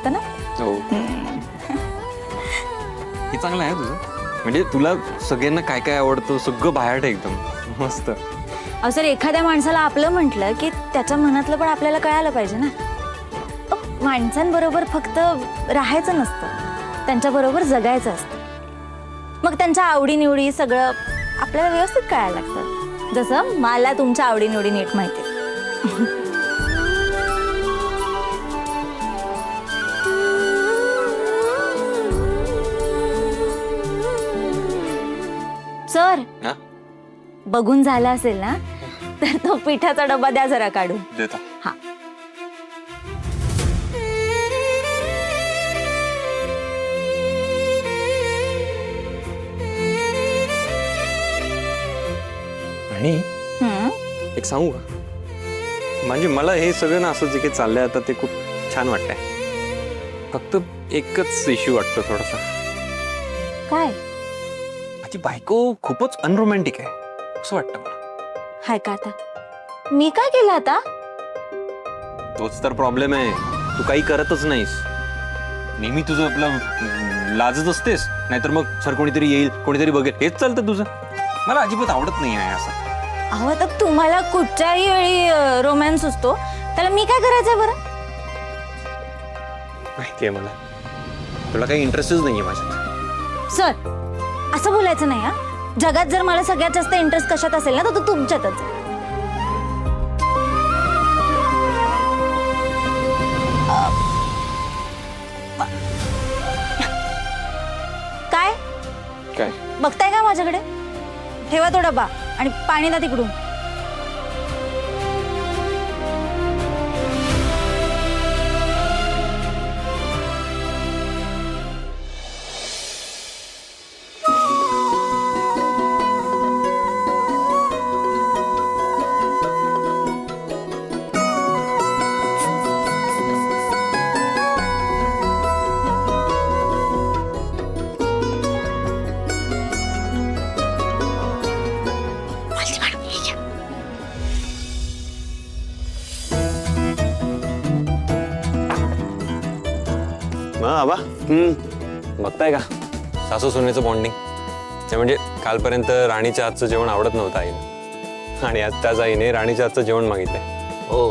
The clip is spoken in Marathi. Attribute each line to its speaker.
Speaker 1: लागतं ना.
Speaker 2: हो. हे चांगलं आहे तुझं, म्हणजे तुला सगळ्यांना काय काय आवडतं सगळं बाहेर एकदम मस्त.
Speaker 1: सर एखाद्या माणसाला आपलं म्हटलं की त्याच्या मनातलं पण आपल्याला कळायला पाहिजे ना. माणसांबरोबर फक्त राहायचं नसतं, त्यांच्याबरोबर जगायचं असतं. मग त्यांच्या आवडीनिवडी सगळं आपल्याला व्यवस्थित कळायला लागतं, जसं मला तुमच्या आवडीनिवडी नीट माहिती. सर बघून झाला असेल ना, तर तो पिठाचा डबा द्या जरा काढून.
Speaker 2: देता.
Speaker 1: हा.
Speaker 2: आणि एक सांगू का, म्हणजे मला हे सगळं ना असं जे काही चाललंय आता ते खूप छान वाटतंय. फक्त एकच इश्यू वाटतो थोडासा.
Speaker 1: काय?
Speaker 2: माझी बायको खूपच अनरोमॅन्टिक आहे असं वाटतं मला.
Speaker 1: हाय का आता मी काय केलं आता?
Speaker 2: तोच तर प्रॉब्लेम आहे, तू काही करतच नाहीस. नेहमी तुझं आपलं लाजत असतेस, नाहीतर मग सर कोणीतरी येईल कोणीतरी बघेल, हेच चालतं तुझं. मला अजिबात आवडत नाही आहे असं.
Speaker 1: अहो आता तुम्हाला कुठच्याही वेळी रोमॅन्स असतो, त्याला मी काय करायचंय बरं?
Speaker 2: माहितीये मला, तुला काही इंटरेस्टच नाहीये माझ्यात.
Speaker 1: सर असं बोलायचं नाही हा. जगात जर मला सगळ्यात जास्त इंटरेस्ट कशात असेल ना, तर तो तुमच्यातच. काय
Speaker 2: काय
Speaker 1: बघताय का माझ्याकडे? ठेवा तो डबा आणि पाणी द्या तिकडून.
Speaker 2: आबा बघताय का सासू सुनेचं बॉन्डिंग. ते म्हणजे कालपर्यंत राणीच्या हातचं जेवण आवडत नव्हतं आईला, आणि आज त्याच आईने राणीच्या हातचं जेवण मागितलंय.
Speaker 3: हो